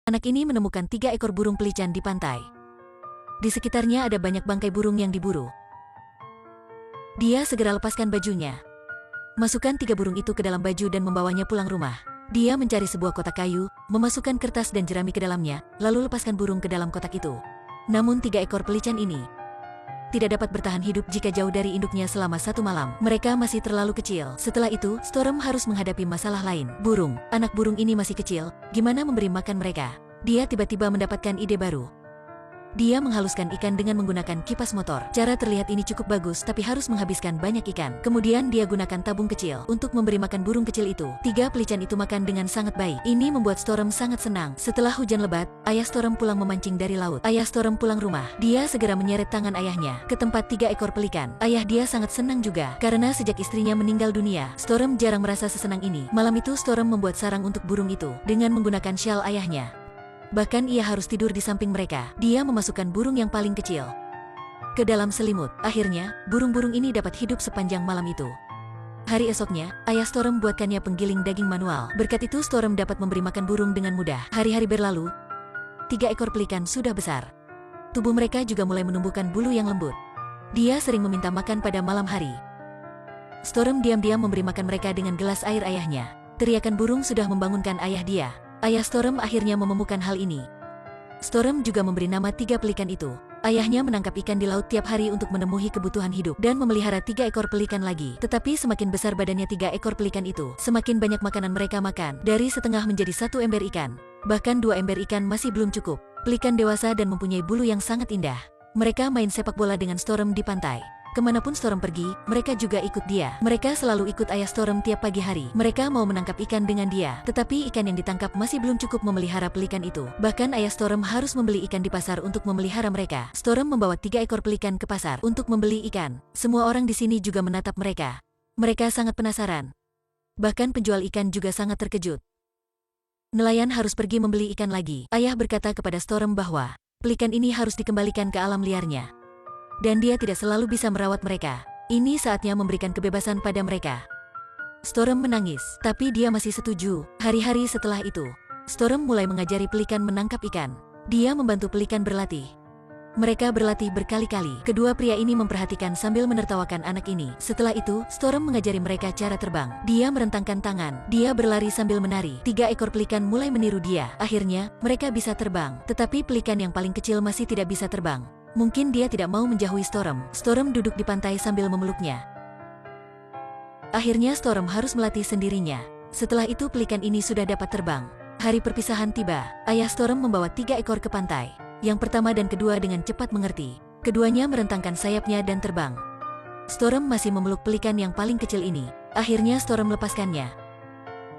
Anak ini menemukan 3 ekor burung pelican di pantai. Di sekitarnya ada banyak bangkai burung yang diburu. Dia segera lepaskan bajunya. Masukkan 3 burung itu ke dalam baju dan membawanya pulang rumah. Dia mencari sebuah kotak kayu, memasukkan kertas dan jerami ke dalamnya, lalu lepaskan burung ke dalam kotak itu. Namun 3 ekor pelican ini tidak dapat bertahan hidup jika jauh dari induknya selama 1 malam. Mereka masih terlalu kecil. Setelah itu, Storm harus menghadapi masalah lain. Burung. Anak burung ini masih kecil, gimana memberi makan mereka? Dia tiba-tiba mendapatkan ide baru. Dia menghaluskan ikan dengan menggunakan kipas motor. Cara terlihat ini cukup bagus, tapi harus menghabiskan banyak ikan. Kemudian dia gunakan tabung kecil untuk memberi makan burung kecil itu. 3 pelican itu makan dengan sangat baik. Ini membuat Storm sangat senang. Setelah hujan lebat, ayah Storm pulang memancing dari laut. Ayah Storm pulang rumah. Dia segera menyeret tangan ayahnya ke tempat 3 ekor pelikan. Ayah dia sangat senang juga, karena sejak istrinya meninggal dunia, Storm jarang merasa sesenang ini. Malam itu Storm membuat sarang untuk burung itu dengan menggunakan syal ayahnya. Bahkan ia harus tidur di samping mereka. Dia memasukkan burung yang paling kecil ke dalam selimut. Akhirnya, burung-burung ini dapat hidup sepanjang malam itu. Hari esoknya, ayah Storm buatkannya penggiling daging manual. Berkat itu Storm dapat memberi makan burung dengan mudah. Hari-hari berlalu, 3 ekor pelikan sudah besar. Tubuh mereka juga mulai menumbuhkan bulu yang lembut. Dia sering meminta makan pada malam hari. Storm diam-diam memberi makan mereka dengan gelas air ayahnya. Teriakan burung sudah membangunkan ayah dia. Ayah Storm akhirnya menemukan hal ini. Storm juga memberi nama 3 pelikan itu. Ayahnya menangkap ikan di laut tiap hari untuk memenuhi kebutuhan hidup dan memelihara 3 ekor pelikan lagi. Tetapi semakin besar badannya 3 ekor pelikan itu, semakin banyak makanan mereka makan. Dari setengah menjadi 1 ember ikan. Bahkan 2 ember ikan masih belum cukup. Pelikan dewasa dan mempunyai bulu yang sangat indah. Mereka main sepak bola dengan Storm di pantai. Kemanapun Storm pergi, mereka juga ikut dia. Mereka selalu ikut ayah Storm tiap pagi hari. Mereka mau menangkap ikan dengan dia. Tetapi ikan yang ditangkap masih belum cukup memelihara pelikan itu. Bahkan ayah Storm harus membeli ikan di pasar untuk memelihara mereka. Storm membawa 3 ekor pelikan ke pasar untuk membeli ikan. Semua orang di sini juga menatap mereka. Mereka sangat penasaran. Bahkan penjual ikan juga sangat terkejut. Nelayan harus pergi membeli ikan lagi. Ayah berkata kepada Storm bahwa pelikan ini harus dikembalikan ke alam liarnya. Dan dia tidak selalu bisa merawat mereka. Ini saatnya memberikan kebebasan pada mereka. Storm menangis, tapi dia masih setuju. Hari-hari setelah itu, Storm mulai mengajari pelikan menangkap ikan. Dia membantu pelikan berlatih. Mereka berlatih berkali-kali. Kedua pria ini memperhatikan sambil menertawakan anak ini. Setelah itu, Storm mengajari mereka cara terbang. Dia merentangkan tangan. Dia berlari sambil menari. 3 ekor pelikan mulai meniru dia. Akhirnya, mereka bisa terbang. Tetapi pelikan yang paling kecil masih tidak bisa terbang. Mungkin dia tidak mau menjauhi Storm. Storm duduk di pantai sambil memeluknya. Akhirnya Storm harus melatih sendirinya. Setelah itu pelikan ini sudah dapat terbang. Hari perpisahan tiba. Ayah Storm membawa 3 ekor ke pantai. Yang pertama dan kedua dengan cepat mengerti. Keduanya merentangkan sayapnya dan terbang. Storm masih memeluk pelikan yang paling kecil ini. Akhirnya Storm melepaskannya.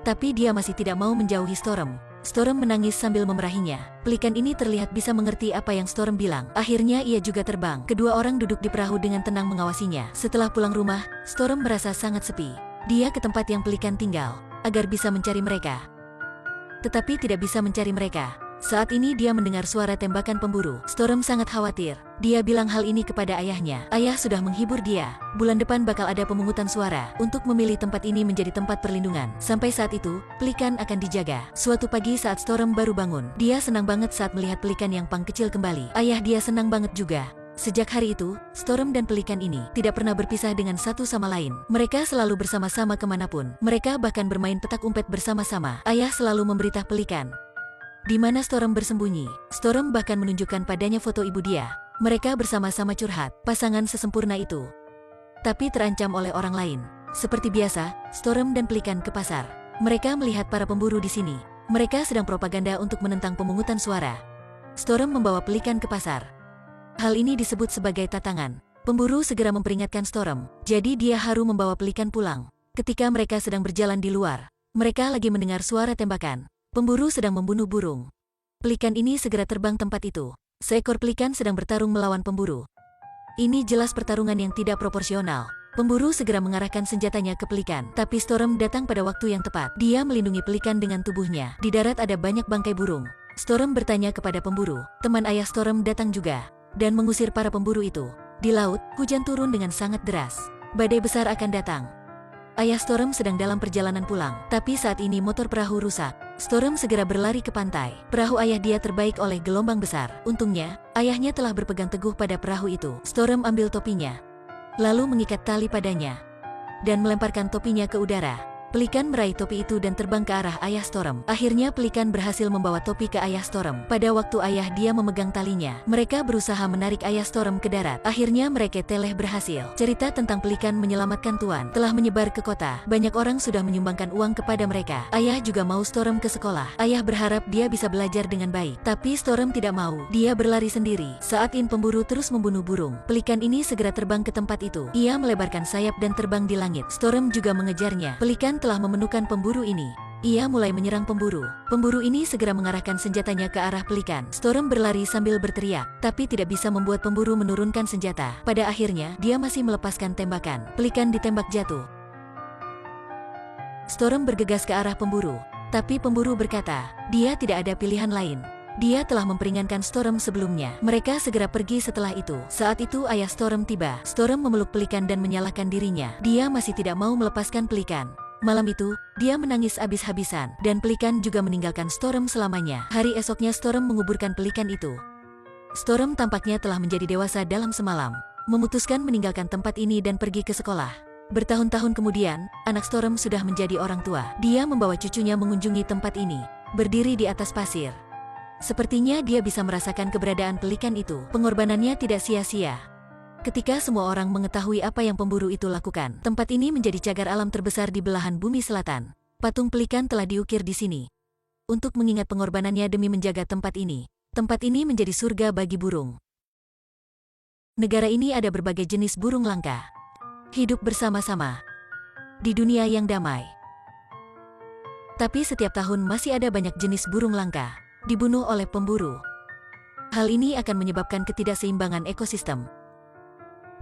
Tapi dia masih tidak mau menjauhi Storm. Storm menangis sambil memerahinya. Pelikan ini terlihat bisa mengerti apa yang Storm bilang. Akhirnya ia juga terbang. Kedua orang duduk di perahu dengan tenang mengawasinya. Setelah pulang rumah, Storm merasa sangat sepi. Dia ke tempat yang pelikan tinggal, agar bisa mencari mereka. Tetapi tidak bisa mencari mereka. Saat ini dia mendengar suara tembakan pemburu. Storm sangat khawatir. Dia bilang hal ini kepada ayahnya. Ayah sudah menghibur dia. Bulan depan bakal ada pemungutan suara untuk memilih tempat ini menjadi tempat perlindungan. Sampai saat itu, pelikan akan dijaga. Suatu pagi saat Storm baru bangun, dia senang banget saat melihat pelikan yang paling kecil kembali. Ayah dia senang banget juga. Sejak hari itu, Storm dan pelikan ini tidak pernah berpisah dengan satu sama lain. Mereka selalu bersama-sama kemanapun. Mereka bahkan bermain petak umpet bersama-sama. Ayah selalu memberitahu pelikan di mana Storm bersembunyi. Storm bahkan menunjukkan padanya foto ibu dia. Mereka bersama-sama curhat, pasangan sesempurna itu. Tapi terancam oleh orang lain. Seperti biasa, Storm dan pelikan ke pasar. Mereka melihat para pemburu di sini. Mereka sedang propaganda untuk menentang pemungutan suara. Storm membawa pelikan ke pasar. Hal ini disebut sebagai tatangan. Pemburu segera memperingatkan Storm, jadi dia harus membawa pelikan pulang. Ketika mereka sedang berjalan di luar, mereka lagi mendengar suara tembakan. Pemburu sedang membunuh burung. Pelikan ini segera terbang tempat itu. Seekor pelikan sedang bertarung melawan pemburu. Ini jelas pertarungan yang tidak proporsional. Pemburu segera mengarahkan senjatanya ke pelikan. Tapi Storm datang pada waktu yang tepat. Dia melindungi pelikan dengan tubuhnya. Di darat ada banyak bangkai burung. Storm bertanya kepada pemburu. Teman ayah Storm datang juga dan mengusir para pemburu itu. Di laut, hujan turun dengan sangat deras. Badai besar akan datang. Ayah Storm sedang dalam perjalanan pulang. Tapi saat ini motor perahu rusak. Storm segera berlari ke pantai. Perahu ayah dia terbaik oleh gelombang besar. Untungnya, ayahnya telah berpegang teguh pada perahu itu. Storm ambil topinya, lalu mengikat tali padanya, dan melemparkan topinya ke udara. Pelikan meraih topi itu dan terbang ke arah ayah Storm. Akhirnya pelikan berhasil membawa topi ke ayah Storm. Pada waktu ayah dia memegang talinya, mereka berusaha menarik ayah Storm ke darat. Akhirnya mereka teleh berhasil. Cerita tentang pelikan menyelamatkan Tuan telah menyebar ke kota. Banyak orang sudah menyumbangkan uang kepada mereka. Ayah juga mau Storm ke sekolah. Ayah berharap dia bisa belajar dengan baik. Tapi Storm tidak mau. Dia berlari sendiri. Saat pemburu terus membunuh burung, pelikan ini segera terbang ke tempat itu. Ia melebarkan sayap dan terbang di langit. Storm juga mengejarnya. Pelikan telah memenukan pemburu ini. Ia mulai menyerang pemburu. Pemburu ini segera mengarahkan senjatanya ke arah pelikan. Storm berlari sambil berteriak, tapi tidak bisa membuat pemburu menurunkan senjata. Pada akhirnya, dia masih melepaskan tembakan. Pelikan ditembak jatuh. Storm bergegas ke arah pemburu, tapi pemburu berkata, dia tidak ada pilihan lain. Dia telah memperingatkan Storm sebelumnya. Mereka segera pergi setelah itu. Saat itu ayah Storm tiba. Storm memeluk pelikan dan menyalahkan dirinya. Dia masih tidak mau melepaskan pelikan. Malam itu, dia menangis habis-habisan, dan pelikan juga meninggalkan Storm selamanya. Hari esoknya Storm menguburkan pelikan itu. Storm tampaknya telah menjadi dewasa dalam semalam, memutuskan meninggalkan tempat ini dan pergi ke sekolah. Bertahun-tahun kemudian, anak Storm sudah menjadi orang tua. Dia membawa cucunya mengunjungi tempat ini, berdiri di atas pasir. Sepertinya dia bisa merasakan keberadaan pelikan itu. Pengorbanannya tidak sia-sia. Ketika semua orang mengetahui apa yang pemburu itu lakukan, tempat ini menjadi cagar alam terbesar di belahan bumi selatan. Patung pelikan telah diukir di sini untuk mengingat pengorbanannya demi menjaga tempat ini. Tempat ini menjadi surga bagi burung. Negara ini ada berbagai jenis burung langka, hidup bersama-sama di dunia yang damai. Tapi setiap tahun masih ada banyak jenis burung langka dibunuh oleh pemburu. Hal ini akan menyebabkan ketidakseimbangan ekosistem.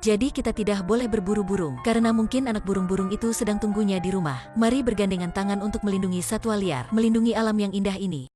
Jadi kita tidak boleh berburu burung, karena mungkin anak burung-burung itu sedang tunggunya di rumah. Mari bergandengan tangan untuk melindungi satwa liar, melindungi alam yang indah ini.